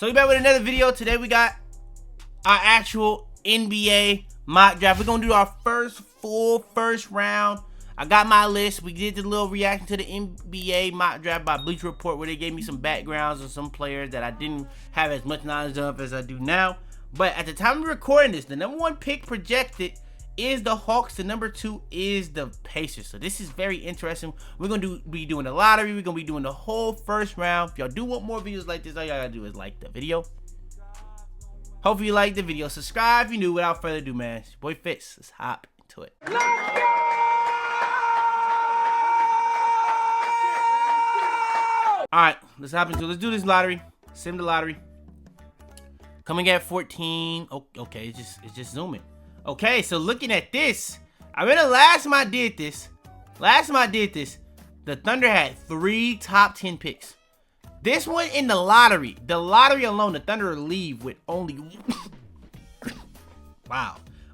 So we back with another video. Today we got our actual NBA mock draft. We're gonna do our first round. I got my list. We did the little reaction to the NBA mock draft by Bleacher Report, where they gave me some backgrounds of some players that I didn't have as much knowledge of as I do now. But at the time of recording this, the number 1 pick projected is the Hawks. The number 2 is the Pacers. So this is very interesting. We're gonna be doing the lottery. We're gonna be doing the whole first round. If y'all do want more videos like this, all y'all gotta do is like the video. Hopefully you like the video. Subscribe if you're new. Without further ado, man, it's your boy Fitz. Let's hop into it. Alright, let's hop into it. Let's do this lottery. Sim the lottery. Coming at 14. Oh, okay, it's just zooming. Okay, so looking at this, I remember last time I did this, the Thunder had 3 top 10 picks. This one in the lottery alone, the Thunder leave with only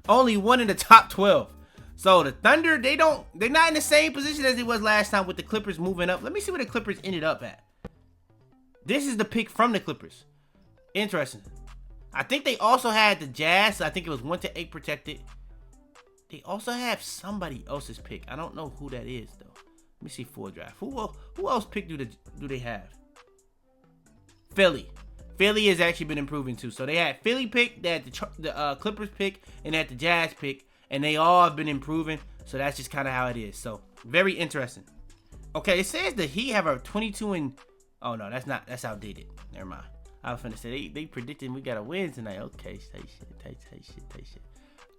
only 1 in the top 12. So the Thunder, they're not in the same position as it was last time with the Clippers moving up. Let me see where the Clippers ended up at. This is the pick from the Clippers. Interesting. I think they also had the Jazz. I think it was 1 to 8 protected. They also have somebody else's pick. I don't know who that is though. Let me see full draft. Who else pick do they have? Philly. Philly has actually been improving too. So they had Philly pick, they had the Clippers pick, and they had the Jazz pick, and they all have been improving. So that's just kind of how it is. So very interesting. Okay, it says the Heat have a 22 and oh no, that's outdated. Never mind. I was finna say they predicted we got a win tonight. Okay, say shit.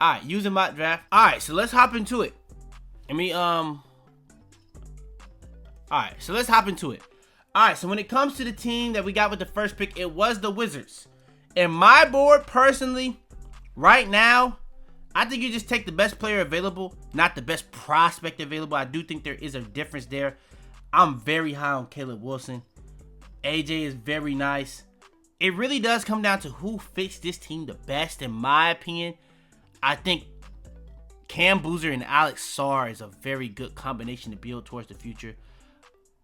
Alright, using mock draft. Alright, so let's hop into it. Alright, so let's hop into it. Alright, so when it comes to the team that we got with the first pick, it was the Wizards. And my board, personally, right now, I think you just take the best player available, not the best prospect available. I do think there is a difference there. I'm very high on Caleb Wilson. AJ is very nice. It really does come down to who fits this team the best, in my opinion. I think Cam Boozer and Alex Sarr is a very good combination to build towards the future.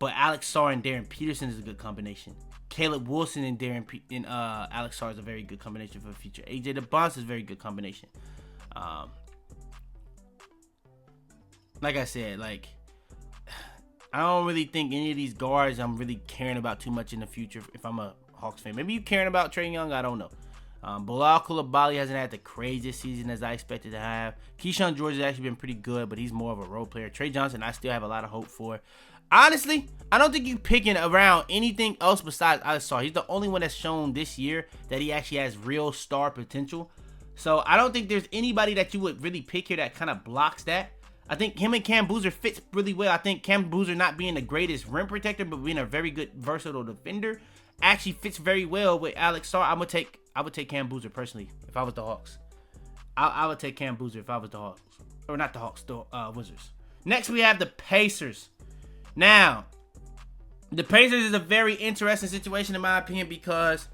But Alex Sarr and Darren Peterson is a good combination. Caleb Wilson and Alex Sarr is a very good combination for the future. AJ Dybantsa is a very good combination. Like I said, I don't really think any of these guards I'm really caring about too much in the future if I'm a Hawks fan. Maybe you caring about Trae Young, I don't know. Bilal Coulibaly hasn't had the craziest season as I expected to have. Keyshawn George has actually been pretty good, but he's more of a role player. Trey Johnson, I still have a lot of hope for. Honestly, I don't think you're picking around anything else besides Alex Sarr. He's the only one that's shown this year that he actually has real star potential. So I don't think there's anybody that you would really pick here that kind of blocks that. I think him and Cam Boozer fits really well. I think Cam Boozer not being the greatest rim protector, but being a very good versatile defender, actually fits very well with Alex Sarr. I would take Cam Boozer personally if I was the Hawks. I would take Cam Boozer if I was the Hawks. Or not the Hawks, the Wizards. Next we have the Pacers. Now, the Pacers is a very interesting situation in my opinion because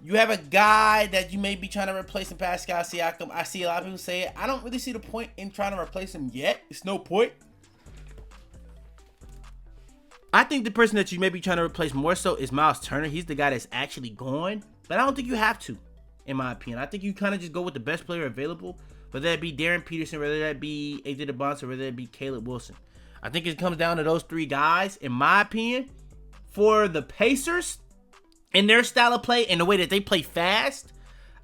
you have a guy that you may be trying to replace in Pascal Siakam. I see a lot of people say it. I don't really see the point in trying to replace him yet. It's no point. I think the person that you may be trying to replace more so is Miles Turner. He's the guy that's actually gone. But I don't think you have to, in my opinion. I think you kind of just go with the best player available. Whether that be Darren Peterson, whether that be AJ Dybantsa, whether that be Caleb Wilson. I think it comes down to those 3 guys, in my opinion. For the Pacers and their style of play and the way that they play fast,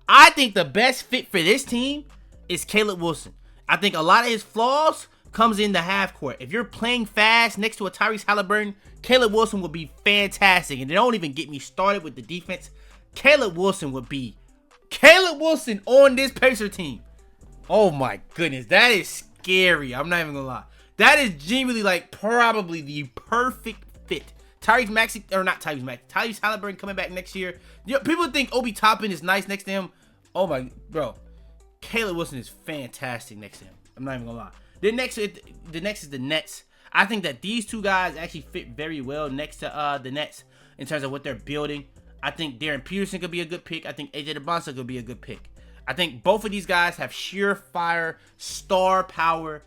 I think the best fit for this team is Caleb Wilson. I think a lot of his flaws comes in the half court. If you're playing fast next to a Tyrese Halliburton, Caleb Wilson would be fantastic. And don't even get me started with the defense. Caleb Wilson on this Pacer team. Oh my goodness, that is scary. I'm not even gonna lie. That is genuinely probably the perfect fit. Tyrese Halliburton coming back next year. People think Obi Toppin is nice next to him. Oh my, bro. Caleb Wilson is fantastic next to him. I'm not even gonna lie. The next is the Nets. I think that these 2 guys actually fit very well next to the Nets in terms of what they're building. I think Darren Peterson could be a good pick. I think AJ Dybantsa could be a good pick. I think both of these guys have sheer fire, star power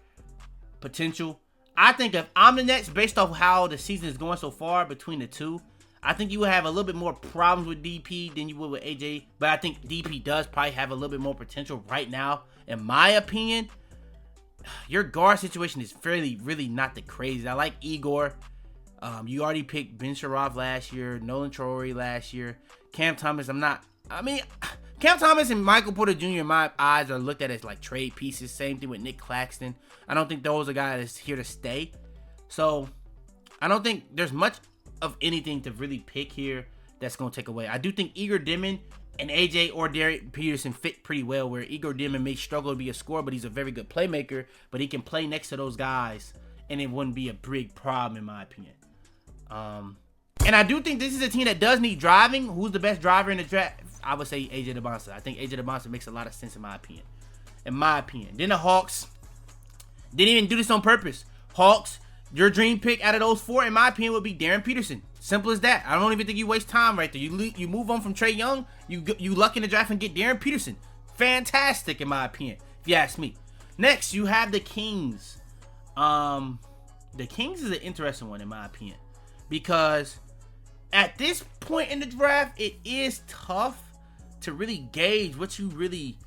potential. I think if I'm the Nets, based off how the season is going so far between the 2, I think you would have a little bit more problems with DP than you would with AJ, but I think DP does probably have a little bit more potential right now, in my opinion. Your guard situation is really not the crazy. I like Igor. You already picked Ben Sharaf last year, Nolan Trory last year. Cam Thomas, Cam Thomas and Michael Porter Jr. in my eyes are looked at as like trade pieces. Same thing with Nick Claxton. I don't think those are guys that's here to stay. So I don't think there's much of anything to really pick here that's going to take away. I do think Igor Dimon and AJ or Derek Peterson fit pretty well, where Igor Dimon may struggle to be a scorer, but he's a very good playmaker, but he can play next to those guys, and it wouldn't be a big problem in my opinion. And I do think this is a team that does need driving. Who's the best driver in the draft? I would say AJ Dybantsa. I think AJ Dybantsa makes a lot of sense in my opinion. Then the Hawks didn't even do this on purpose. Hawks, your dream pick out of those four, in my opinion, would be Darryn Peterson. Simple as that. I don't even think you waste time right there. You move on from Trae Young. You luck in the draft and get Darryn Peterson. Fantastic in my opinion, if you ask me. Next, you have the Kings. The Kings is an interesting one in my opinion, because at this point in the draft, it is tough to really gauge what you really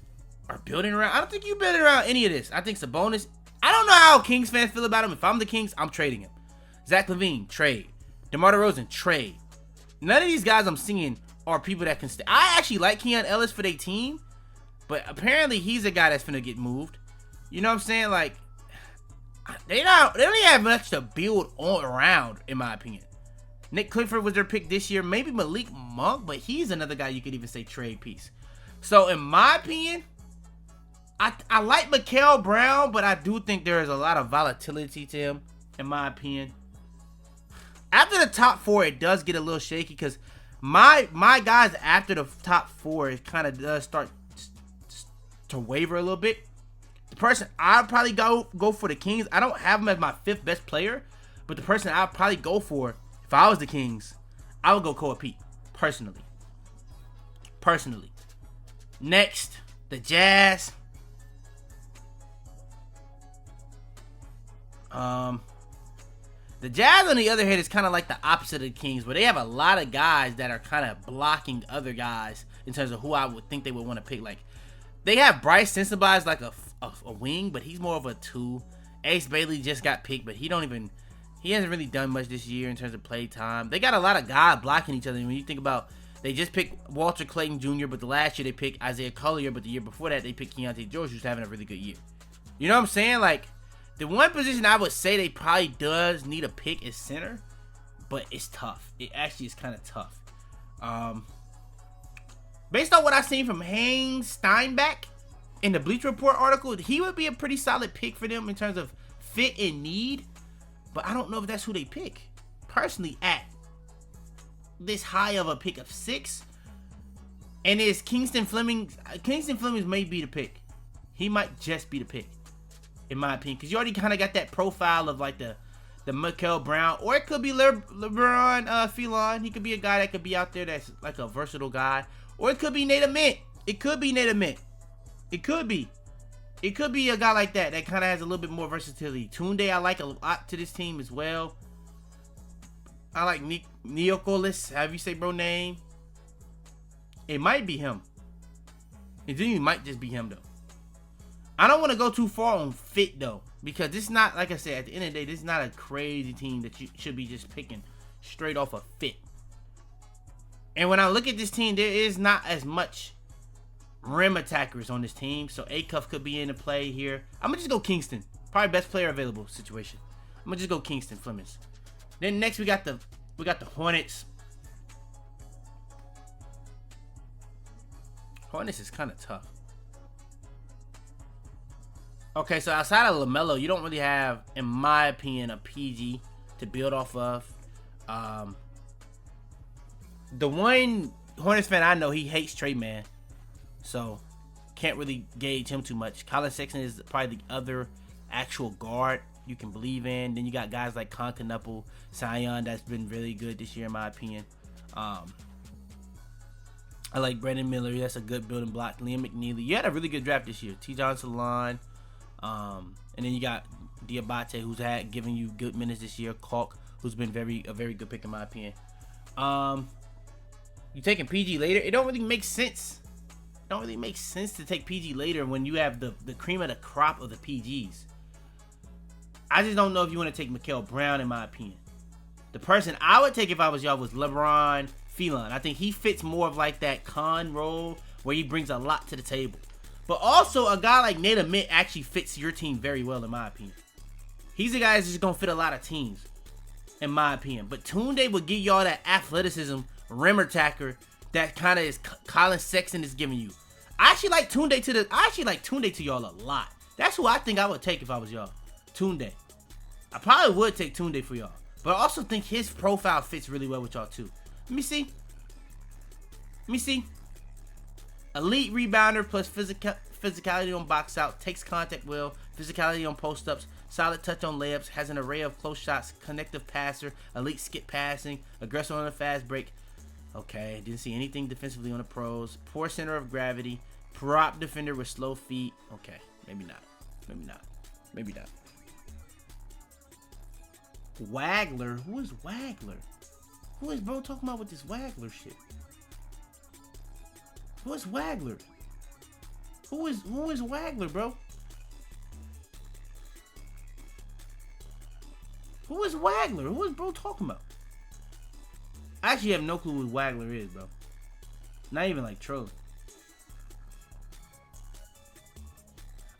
are building around. I don't think you're building around any of this. I think Sabonis. I don't know how Kings fans feel about him. If I'm the Kings, I'm trading him. Zach LaVine, trade. DeMar DeRozan, trade. None of these guys I'm seeing are people that can stay. I actually like Keon Ellis for their team, but apparently he's a guy that's finna get moved. You know what I'm saying? Like, they don't even have much to build on around, in my opinion. Nick Clifford was their pick this year. Maybe Malik Monk, but he's another guy you could even say trade piece. So in my opinion, I like Mikael Brown, but I do think there is a lot of volatility to him, in my opinion. After the top four, it does get a little shaky, because my guys after the top four, it kind of does start to waver a little bit. The person I'd probably go for the Kings, I don't have him as my 5th best player, but the person I'd probably go for, if I was the Kings, I would go Koa Pete, personally. Next, the Jazz. The Jazz, on the other hand, is kind of like the opposite of the Kings, where they have a lot of guys that are kind of blocking other guys in terms of who I would think they would want to pick. Like, they have Bryce Sensabaugh as like a wing, but he's more of a 2. Ace Bailey just got picked, but he hasn't really done much this year in terms of play time. They got a lot of guys blocking each other. And when you think about, they just picked Walter Clayton Jr., but the last year they picked Isaiah Collier, but the year before that they picked Keontae George, who's having a really good year. You know what I'm saying? Like, the one position I would say they probably does need a pick is center, but it's tough. It actually is kind of tough. Based on what I've seen from Haynes Steinbach in the Bleacher Report article, he would be a pretty solid pick for them in terms of fit and need, but I don't know if that's who they pick. Personally, at this high of a pick of 6, and is Kingston Fleming may be the pick. He might just be the pick, in my opinion, because you already kind of got that profile of like the Mikael Brown, or it could be Lebron Phelan. He could be a guy that could be out there that's like a versatile guy, or it could be Nate Ament. It could be a guy like that kind of has a little bit more versatility. Tunde, I like a lot to this team as well. I like Neocolis, however you say bro name. It might be him. It might just be him though. I don't want to go too far on fit though, because this is not, like I said, at the end of the day, this is not a crazy team that you should be just picking straight off of fit. And when I look at this team, there is not as much rim attackers on this team, so Acuff could be in the play here. I'm gonna just go Kingston, probably best player available situation. I'm gonna just go Kingston Flemings. Then next we got the Hornets. Hornets is kind of tough. Okay, so outside of LaMelo, you don't really have, in my opinion, a PG to build off of. The one Hornets fan I know, he hates Trey Man, so can't really gauge him too much. Colin Sexton is probably the other actual guard you can believe in. Then you got guys like Concanupple, Sion, that's been really good this year in my opinion. I like Brandon Miller, that's a good building block. Liam McNeely, you had a really good draft this year. T-John Salon, and then you got Dybantsa, who's giving you good minutes this year. Kalk, who's been a very good pick in my opinion. You taking PG later? It don't really make sense. It don't really make sense to take PG later when you have the cream of the crop of the PGs. I just don't know if you want to take Mikael Brown, in my opinion. The person I would take if I was y'all was Lebron Phelan. I think he fits more of like that con role where he brings a lot to the table. But also, a guy like Nate Amit actually fits your team very well, in my opinion. He's a guy that's just going to fit a lot of teams, in my opinion. But Tunde would give y'all that athleticism, rim attacker, that kind of is Colin Sexton is giving you. I actually like Tunde to y'all a lot. That's who I think I would take if I was y'all. Tunde. I probably would take Tunde for y'all. But I also think his profile fits really well with y'all too. Let me see. Elite rebounder plus physicality on box out. Takes contact well. Physicality on post ups. Solid touch on layups. Has an array of close shots. Connective passer. Elite skip passing. Aggressive on a fast break. Okay, didn't see anything defensively on the pros. Poor center of gravity. Prop defender with slow feet. Okay, maybe not. Wagler? Who is Wagler? Who is bro talking about with this Wagler shit? Who is Wagler? Who is Wagler, bro? Who is Wagler? Who is bro talking about? I actually have no clue who Wagler is, bro. Not even like trolling.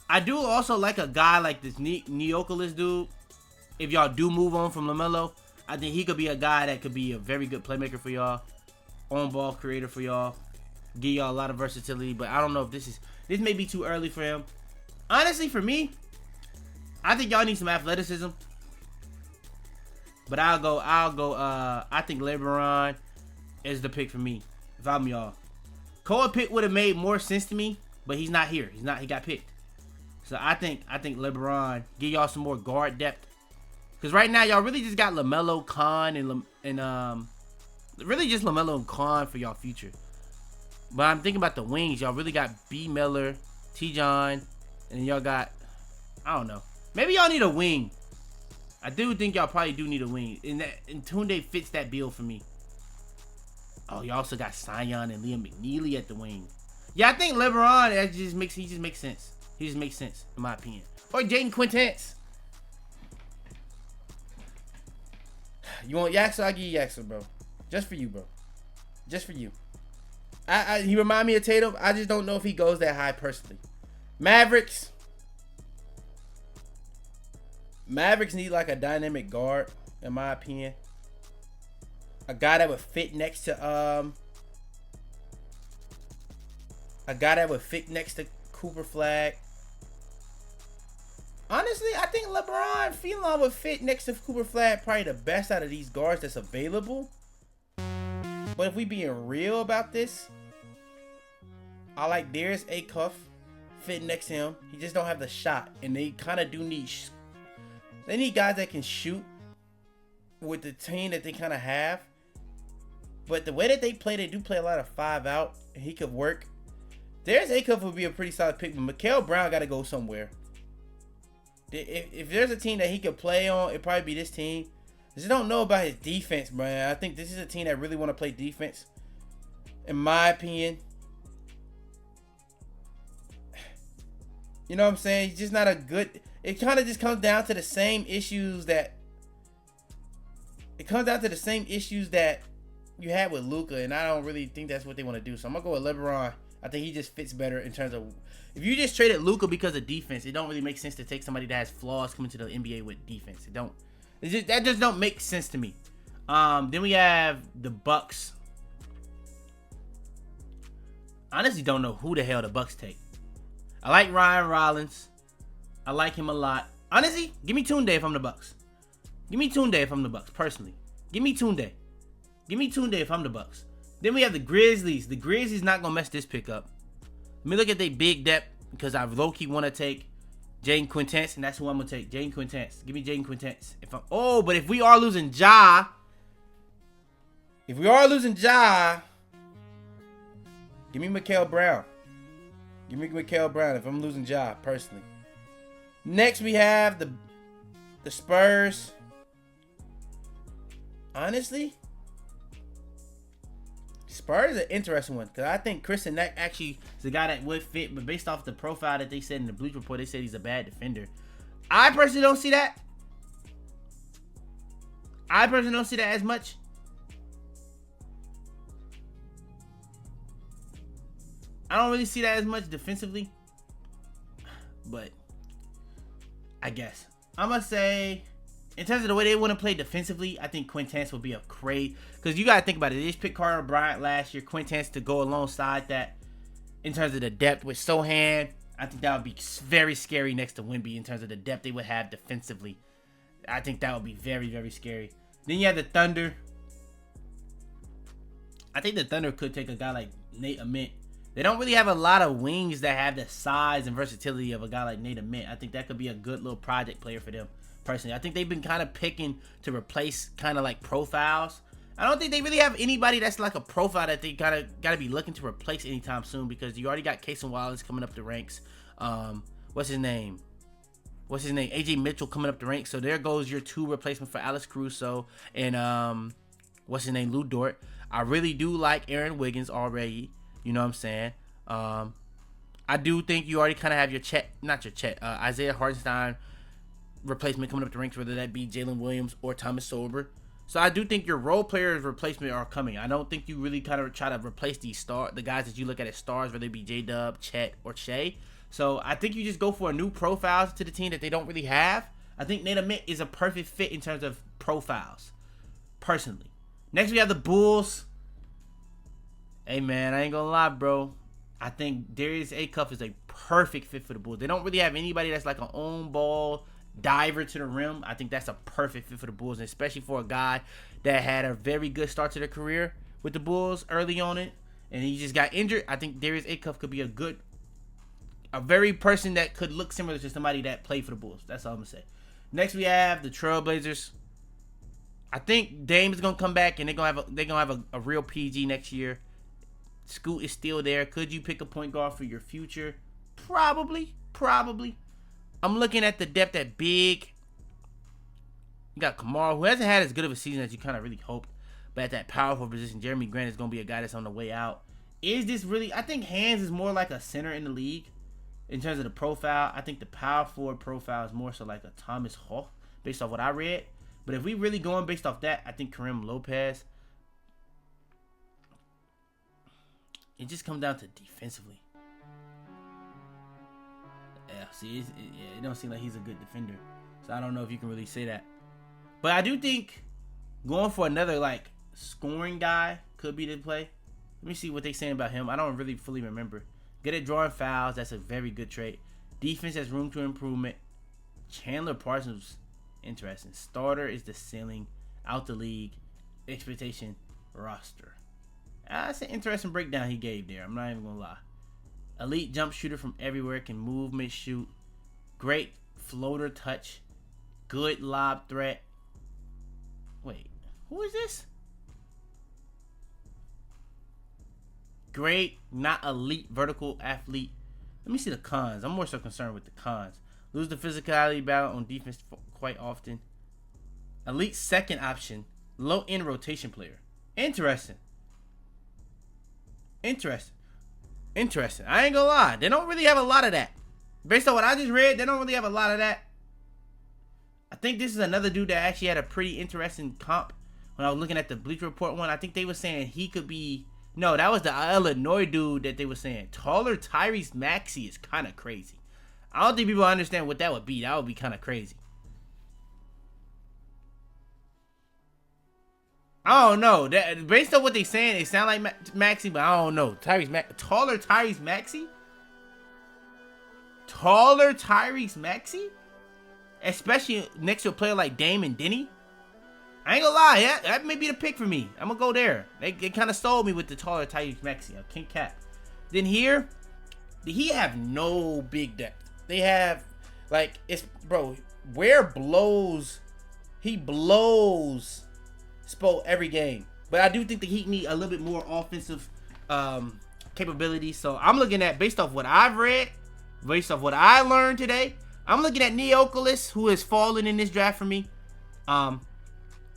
I do also like a guy like this Neocolis dude. If y'all do move on from LaMelo, I think he could be a guy that could be a very good playmaker for y'all. On-ball creator for y'all. Give y'all a lot of versatility. But I don't know if this may be too early for him. Honestly, for me, I think y'all need some athleticism. But I'll go, I think LeBron is the pick for me. If I'm y'all. Cole pick would have made more sense to me. But he's not here. He got picked. So I think LeBron give y'all some more guard depth. Because right now, y'all really just got LaMelo, Khan, and really just LaMelo and Khan for y'all future. But I'm thinking about the wings. Y'all really got B. Miller, T. John, and y'all got, I don't know. Maybe y'all need a wing. I do think y'all probably do need a wing. And Tunde fits that bill for me. Oh, y'all also got Sion and Liam McNeely at the wing. Yeah, I think LeBron, he just makes sense. He just makes sense, in my opinion. Or Jaden Quintance. You want Yaxer? I'll give you Yaxer, bro. Just for you, bro. Just for you. He remind me of Tatum. I just don't know if he goes that high personally. Mavericks need like a dynamic guard, in my opinion. A guy that would fit next to Cooper Flagg. Honestly, I think LeBron Phelan would fit next to Cooper Flagg, probably the best out of these guards that's available. But if we being real about this, I like Darius Acuff fitting next to him. He just don't have the shot, and they kind of do need. They need guys that can shoot with the team that they kind of have. But the way that they do play a lot of 5 out, and he could work. Darius Acuff would be a pretty solid pick, but Mikael Brown got to go somewhere. If there's a team that he could play on, it'd probably be this team. I just don't know about his defense, man. I think this is a team that really want to play defense. In my opinion. You know what I'm saying? He's just not a good... It kind of just comes down to the same issues that... It comes down to the same issues that you had with Luka, and I don't really think that's what they want to do. So I'm going to go with LeBron. I think he just fits better in terms of... If you just traded Luka because of defense, it don't really make sense to take somebody that has flaws coming to the NBA with defense. That just don't make sense to me. Then we have the Bucks. Honestly, don't know who the hell the Bucks take. I like Ryan Rollins. I like him a lot. Honestly, give me Tunde if I'm the Bucks. Give me Tunde if I'm the Bucks, personally. Give me Tunde. Give me Tunde if I'm the Bucks. Then we have the Grizzlies. The Grizzlies not going to mess this pick up. Let me look at their big depth because I low-key want to take Jaden Quintance, and that's who I'm going to take. Jaden Quintance. Give me Jaden Quintance. But if we are losing Ja, give me Mikael Brown. Give me Mikael Brown if I'm losing Ja, personally. Next, we have the Spurs. Honestly, Spurs is an interesting one because I think Chris and Neck actually is the guy that would fit, but based off the profile that they said in the Bleach Report, they said he's a bad defender. I personally don't see that. As much. I don't really see that as much defensively, but I guess I'm gonna say, in terms of the way they want to play defensively, I think Quintance would be a great, because you got to think about it. They just picked Carter Bryant last year. Quintance to go alongside that in terms of the depth with Sohan. I think that would be very scary next to Wemby in terms of the depth they would have defensively. I think that would be very, very scary. Then you have the Thunder. I think the Thunder could take a guy like Nate Ament. They don't really have a lot of wings that have the size and versatility of a guy like Nate Ament. I think that could be a good little project player for them. Personally, I think they've been kind of picking to replace kind of like profiles. I don't think they really have anybody that's like a profile that they gotta be looking to replace anytime soon, because you already got Casey Wallace coming up the ranks. What's his name? AJ Mitchell coming up the ranks. So there goes your 2 replacement for Alex Caruso and Lou Dort. I really do like Aaron Wiggins already. You know what I'm saying? I do think you already kind of have your Isaiah Hartenstein replacement coming up the ranks, whether that be Jalen Williams or Thomas Sober. So I do think your role players replacement are coming. I don't think you really kind of try to replace the guys that you look at as stars, whether it be J-Dub, Chet, or Shai. So I think you just go for a new profiles to the team that they don't really have. I think Nate Ament is a perfect fit in terms of profiles, personally. Next we have the Bulls. Hey man, I ain't gonna lie, bro. I think Darius Acuff is a perfect fit for the Bulls. They don't really have anybody that's like an own ball diver to the rim. I think that's a perfect fit for the Bulls, and especially for a guy that had a very good start to their career with the Bulls early on it, and he just got injured. I think Darius Acuff could be a very person that could look similar to somebody that played for the Bulls. That's all I'm gonna say. Next we have the Trailblazers. I think Dame is gonna come back, and they're gonna have a real PG next year. Scoot is still there. Could you pick a point guard for your future? Probably. I'm looking at the depth at big. You got Kamara, who hasn't had as good of a season as you kind of really hoped. But at that powerful position, Jeremy Grant is going to be a guy that's on the way out. Is this really... I think Hands is more like a center in the league in terms of the profile. I think the power forward profile is more so like a Thomas Hawk, based off what I read. But if we really going based off that, I think Kareem Lopez. It just comes down to defensively. Yeah, see, it don't seem like he's a good defender. So I don't know if you can really say that. But I do think going for another, like, scoring guy could be the play. Let me see what they're saying about him. I don't really fully remember. Good at drawing fouls. That's a very good trait. Defense has room to improvement. Chandler Parsons, interesting. Starter is the ceiling. Out the league. Expectation roster. That's an interesting breakdown he gave there. I'm not even going to lie. Elite jump shooter from everywhere. Can move, mid-shoot. Great floater touch. Good lob threat. Wait, who is this? Great, not elite vertical athlete. Let me see the cons. I'm more so concerned with the cons. Lose the physicality battle on defense quite often. Elite second option. Low end rotation player. Interesting. I ain't gonna lie. They don't really have a lot of that. Based on what I just read, they don't really have a lot of that. I think this is another dude that actually had a pretty interesting comp. When I was looking at the Bleach Report one, I think they were saying he could be... No, that was the Illinois dude that they were saying. Taller Tyrese Maxey is kind of crazy. I don't think people understand what that would be. That would be kind of crazy. I don't know. That, based on what they saying, it sound like Maxey, but I don't know. Taller Tyrese Maxey? Taller Tyrese Maxey? Especially next to a player like Dame and Denny? I ain't gonna lie, yeah, that may be the pick for me. I'm gonna go there. They kind of stole me with the taller Tyrese Maxey. I can't cap. Then here, he have no big depth. They have, like, it's, bro, Ware blows. He blows Spo every game. But I do think the Heat need a little bit more offensive capability. So I'm looking at, based off what I've read, based off what I learned today, I'm looking at Neocolis, who has fallen in this draft for me.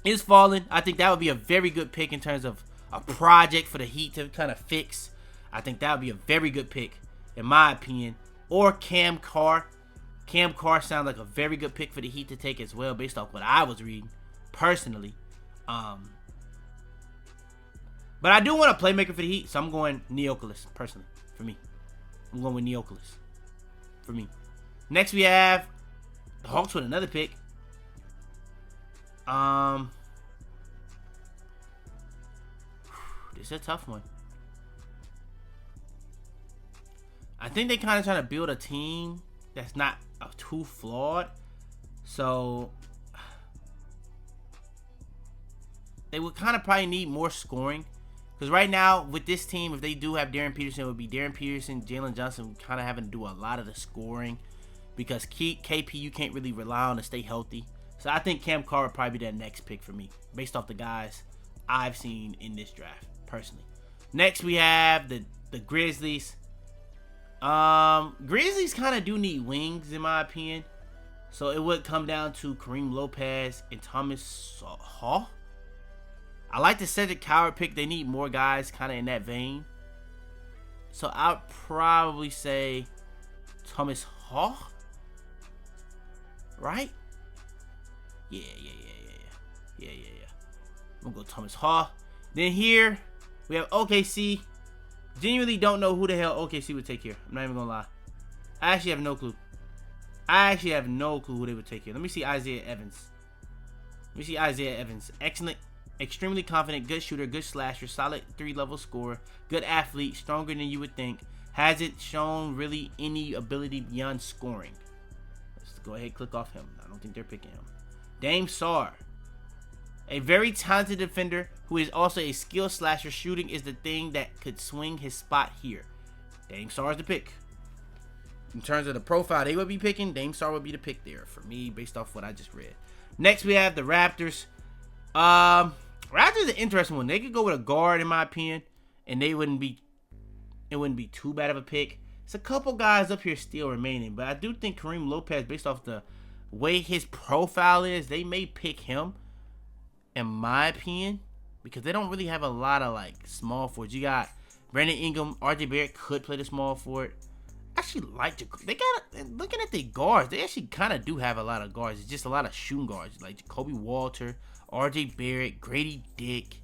Is falling. I think that would be a very good pick in terms of a project for the Heat to kind of fix, I think that would be a very good pick, in my opinion. Or Cam Carr. Cam Carr sounds like a very good pick for the Heat to take as well, based off what I was reading, personally. But I do want a playmaker for the Heat, so I'm going Neocolis, personally, for me. I'm going with Neocolis, for me. Next, we have the Hawks with another pick. This is a tough one. I think they kind of trying to build a team that's not too flawed. So they would kind of probably need more scoring. Because right now, with this team, if they do have Darryn Peterson, it would be Darryn Peterson, Jalen Johnson kind of having to do a lot of the scoring. Because KP, you can't really rely on to stay healthy. So I think Cam Carr would probably be that next pick for me, based off the guys I've seen in this draft, personally. Next, we have the Grizzlies. Grizzlies kind of do need wings, in my opinion. So it would come down to Kareem Lopez and Thomas Hall. I like the Cedric Coward pick. They need more guys kind of in that vein. So I'd probably say Thomas Hall. Right? Yeah. I'm going to go Thomas Hall. Then here, we have OKC. Genuinely don't know who the hell OKC would take here. I'm not even going to lie. I actually have no clue. Who they would take here. Let me see Isaiah Evans. Excellent. Extremely confident. Good shooter. Good slasher. Solid 3-level scorer. Good athlete. Stronger than you would think. Hasn't shown really any ability beyond scoring. Let's go ahead and click off him. I don't think they're picking him. Dame Sarr. A very talented defender who is also a skill slasher. Shooting is the thing that could swing his spot here. Dame Sarr is the pick. In terms of the profile they would be picking, Dame Sarr would be the pick there for me, based off what I just read. Next, we have the Raptors. Raptors is an interesting one. They could go with a guard, in my opinion, and it wouldn't be too bad of a pick. It's a couple guys up here still remaining, but I do think Kareem Lopez, based off the way his profile is, they may pick him, in my opinion, because they don't really have a lot of small forwards. You got Brandon Ingram, RJ Barrett could play the small forward. I actually like looking at the guards. They actually kind of do have a lot of guards. It's just a lot of shooting guards, like Jacoby Walter, RJ Barrett, Grady Dick.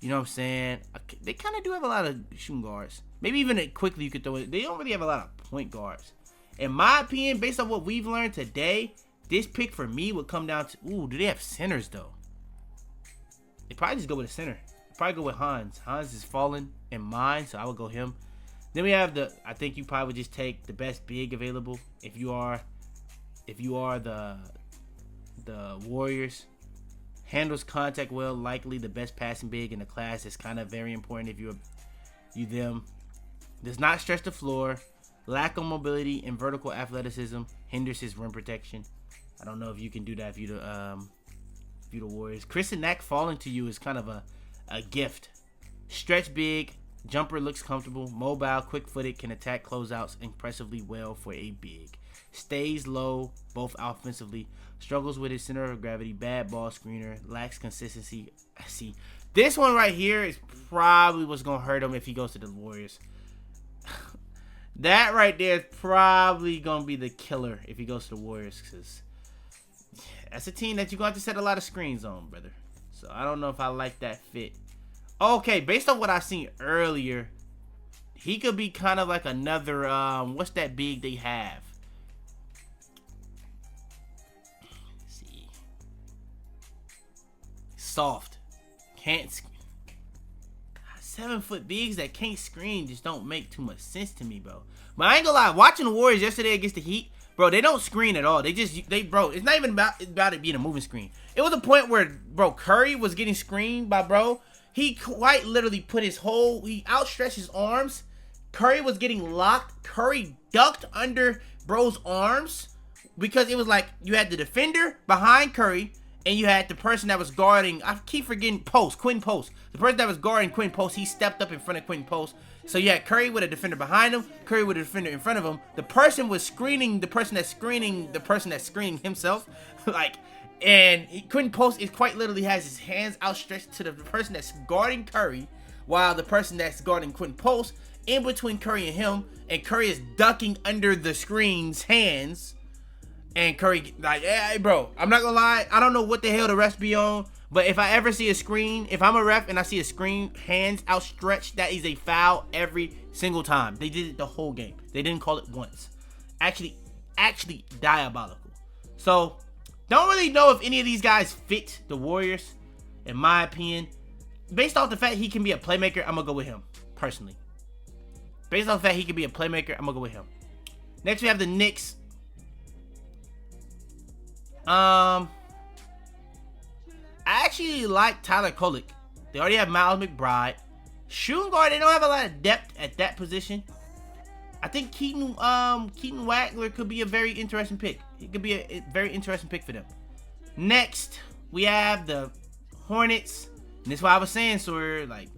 You know what I'm saying? They kind of do have a lot of shooting guards. Maybe even quickly you could throw it. They don't really have a lot of point guards. In my opinion, based on what we've learned today, this pick for me would come down to, do they have centers though? They probably just go with a center. Probably go with Hans. Hans is falling in mine, so I would go him. Then we have I think you probably would just take the best big available if you are the Warriors. Handles contact well, likely the best passing big in the class. Is kind of very important if you them. Does not stretch the floor. Lack of mobility and vertical athleticism hinders his rim protection. I don't know if you can do that if you the Warriors. Chris and Knack falling to you is kind of a gift. Stretch big. Jumper looks comfortable. Mobile, quick-footed, can attack closeouts impressively well for a big. Stays low, both offensively. Struggles with his center of gravity. Bad ball screener. Lacks consistency. I see. This one right here is probably what's going to hurt him if he goes to the Warriors. That right there is probably going to be the killer if he goes to the Warriors. Because that's a team that you're going to have to set a lot of screens on, brother. So I don't know if I like that fit. Okay, based on what I seen earlier, he could be kind of like another, what's that big they have? Let's see. Soft. Can't. 7-foot bigs that can't screen just don't make too much sense to me, bro. But I ain't gonna lie, watching the Warriors yesterday against the Heat, bro, they don't screen at all. Bro, it's not even about it being a moving screen. It was a point where, bro, Curry was getting screened by bro. He quite literally he outstretched his arms. Curry was getting locked. Curry ducked under bro's arms because it was like you had the defender behind Curry and you had the person that was guarding, I keep forgetting, Quinn Post. The person that was guarding Quinn Post, he stepped up in front of Quinn Post. So you had Curry with a defender behind him, Curry with a defender in front of him. The person was screening the person that's screening himself. Like, And Quentin Post is quite literally has his hands outstretched to the person that's guarding Curry, while the person that's guarding Quentin Post in between Curry and him, and Curry is ducking under the screen's hands. And Curry, like, hey, bro, I'm not gonna lie, I don't know what the hell the refs be on, but if I ever see a screen, if I'm a ref and I see a screen, hands outstretched, that is a foul every single time. They did it the whole game. They didn't call it once. Actually diabolical. So, don't really know if any of these guys fit the Warriors, in my opinion. Based off the fact he can be a playmaker, I'm gonna go with him, personally. Based off the fact he can be a playmaker, I'm gonna go with him. Next, we have the Knicks. I actually like Tyler Kolek. They already have Miles McBride. Shooting guard, they don't have a lot of depth at that position. I think Keaton Wagler could be a very interesting pick. He could be a very interesting pick for them. Next, we have the Hornets. And this is why I was saying, so like,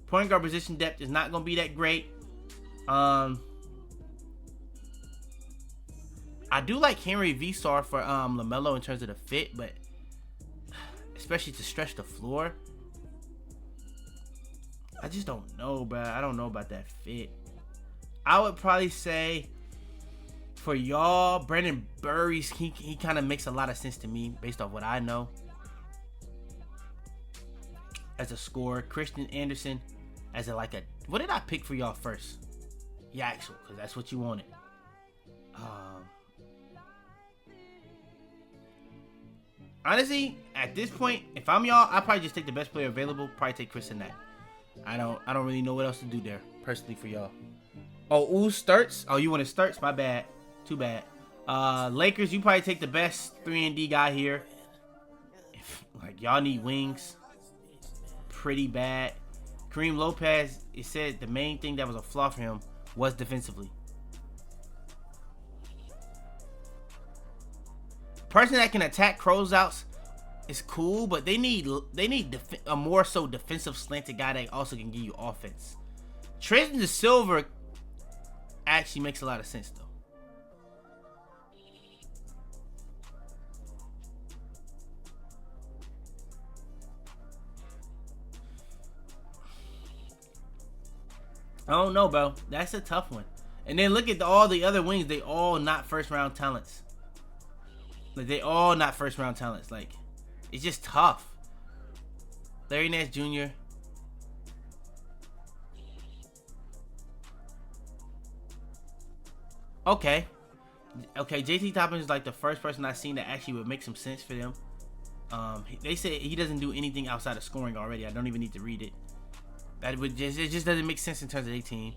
point guard position depth is not going to be that great. I do like Henry Vesar for LaMelo in terms of the fit, but especially to stretch the floor, I just don't know, bro. I don't know about that fit. I would probably say for y'all, Brandon Burries, he kind of makes a lot of sense to me based off what I know as a scorer. Christian Anderson as a like a, what did I pick for y'all first? Yaxel, because that's what you wanted. Honestly, at this point, if I'm y'all, I'd probably just take the best player available. Probably take Chris and that. I don't really know what else to do there, personally, for y'all. Oh, Sturts. Oh, you wanted Sturts? My bad. Too bad. Lakers, you probably take the best 3-and-D guy here. If, like, y'all need wings. Pretty bad. Kareem Lopez, it said the main thing that was a flaw for him was defensively. Person that can attack closeouts is cool, but they need a more so defensive slanted guy that also can give you offense. Tristan De Silver actually makes a lot of sense though. I don't know, bro. That's a tough one. And then look at all the other wings. They all not first round talents. Like, they all not first round talents. Like, it's just tough. Larry Nance Jr. Okay. JT Toppin is like the first person I've seen that actually would make some sense for them. They say he doesn't do anything outside of scoring already. I don't even need to read it. It just doesn't make sense in terms of their team.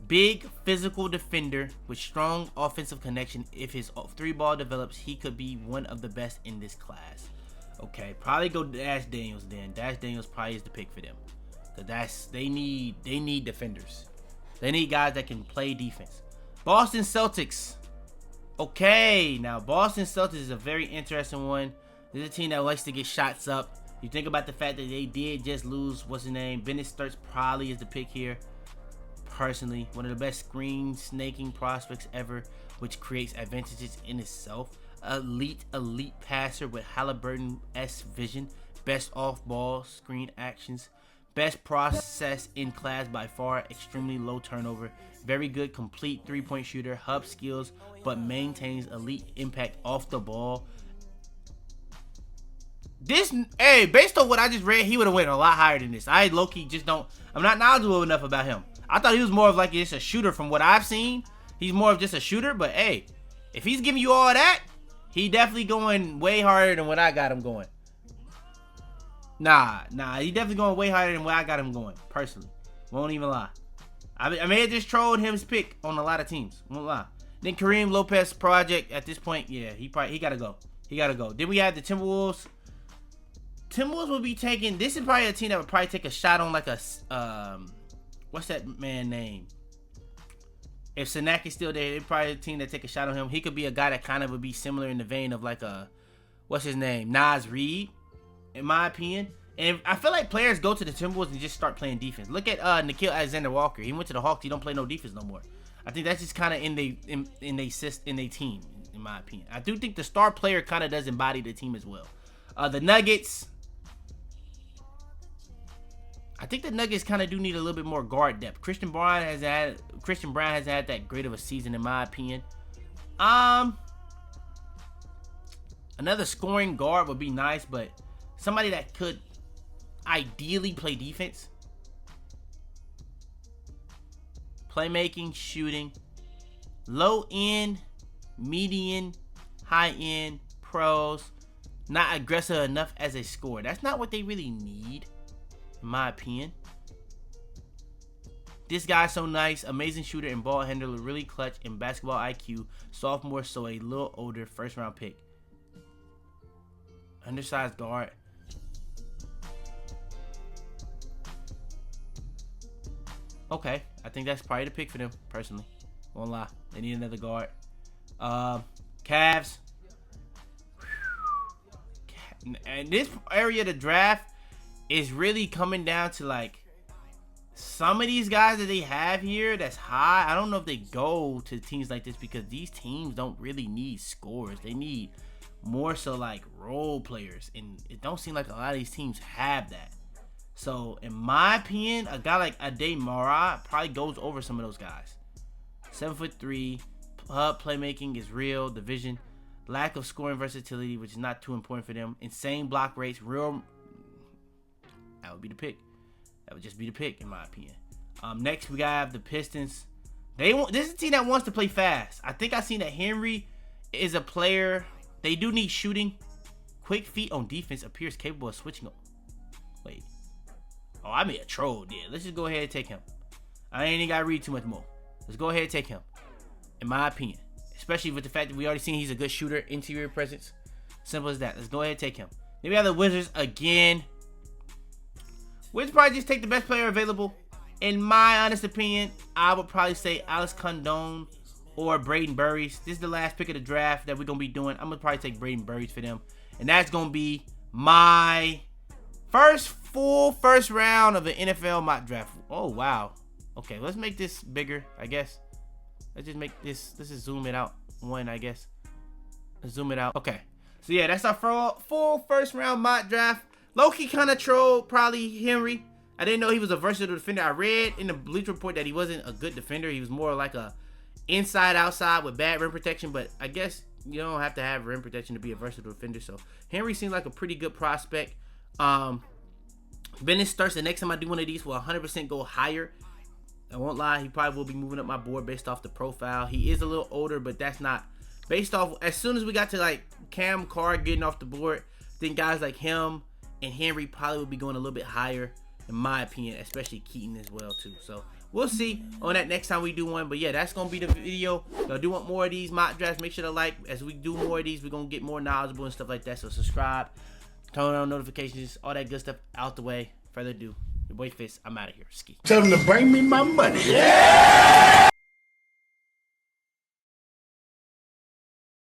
Big physical defender with strong offensive connection. If his 3-ball develops, he could be one of the best in this class. Okay, probably go Dash Daniels then. Dash Daniels probably is the pick for them. Cause they need defenders. They need guys that can play defense. Boston Celtics. Okay, now Boston Celtics is a very interesting one. This is a team that likes to get shots up. You think about the fact that they did just lose, what's his name? Bennett Sturts probably is the pick here. Personally, one of the best screen snaking prospects ever, which creates advantages in itself. Elite passer with Halliburton-esque vision. Best off-ball screen actions. Best process in class by far. Extremely low turnover. Very good complete 3-point shooter. Hub skills, but maintains elite impact off the ball. Based on what I just read, he would have went a lot higher than this. I low-key just don't. I'm not knowledgeable enough about him. I thought he was more of like just a shooter from what I've seen. He's more of just a shooter, but hey, if he's giving you all that, he definitely going way harder than what I got him going. Nah, he definitely going way harder than what I got him going, personally. Won't even lie. I may have just trolled him his pick on a lot of teams. Won't lie. Then Kareem Lopez project at this point, yeah, he gotta go. He gotta go. Then we have the Timberwolves. Timberwolves will be taking, this is probably a team that would probably take a shot on like a, what's that man name? If Sanak is still there, they're probably a team that take a shot on him. He could be a guy that kind of would be similar in the vein of like a, what's his name? Nas Reed, in my opinion. And I feel like players go to the Timberwolves and just start playing defense. Look at Nickeil Alexander-Walker. He went to the Hawks. He don't play no defense no more. I think that's just kind of in they team, in my opinion. I do think the star player kind of does embody the team as well. The Nuggets. I think the Nuggets kind of do need a little bit more guard depth. Christian Brown has had that great of a season, in my opinion. Another scoring guard would be nice, but somebody that could ideally play defense. Playmaking, shooting, low end, median, high end, pros, not aggressive enough as a scorer. That's not what they really need, in my opinion. This guy's so nice, amazing shooter and ball handler, really clutch in basketball IQ, sophomore, so a little older, first round pick. Undersized guard. Okay, I think that's probably the pick for them, personally. Won't lie. They need another guard. Cavs. And this area of the draft is really coming down to, like, some of these guys that they have here that's high. I don't know if they go to teams like this because these teams don't really need scorers. They need more so like role players, and it don't seem like a lot of these teams have that. So in my opinion, a guy like Ade Mara probably goes over some of those guys. 7'3", playmaking is real. Division, lack of scoring versatility, which is not too important for them. Insane block rates, real. That would be the pick. That would just be the pick, in my opinion. Next we got the Pistons. This is a team that wants to play fast. I think I seen that Henry is a player. They do need shooting. Quick feet on defense, appears capable of switching. Wait. Oh, I made a troll there. Let's just go ahead and take him. I ain't even got to read too much more. Let's go ahead and take him, in my opinion. Especially with the fact that we already seen he's a good shooter, interior presence. Simple as that. Let's go ahead and take him. Then we have the Wizards again. Wizards probably just take the best player available. In my honest opinion, I would probably say Alex Condon or Braden Burries. This is the last pick of the draft that we're going to be doing. I'm going to probably take Braden Burries for them. And that's going to be my full first round of the NFL mock draft. Oh, wow. Okay, let's make this bigger, I guess. Let's just make this. Let's just zoom it out one, I guess. Let's zoom it out. Okay. So, yeah, that's our full first round mock draft. Low-key kind of trolled probably Henry. I didn't know he was a versatile defender. I read in the Bleacher Report that he wasn't a good defender. He was more like a inside-outside with bad rim protection. But I guess you don't have to have rim protection to be a versatile defender. So Henry seems like a pretty good prospect. Bennett starts the next time I do one of these will 100% go higher. I won't lie. He probably will be moving up my board based off the profile. He is a little older, but that's not based off. As soon as we got to like Cam Carr getting off the board, then guys like him and Henry probably will be going a little bit higher, in my opinion, especially Keaton as well too. So we'll see on that next time we do one. But yeah, that's gonna be the video. If I do want more of these mock drafts, make sure to like. As we do more of these, we're gonna get more knowledgeable and stuff like that. So subscribe, turn on notifications, all that good stuff out the way. Further ado, your boy Fitz, I'm out of here. Ski. Tell them to bring me my money. Yeah!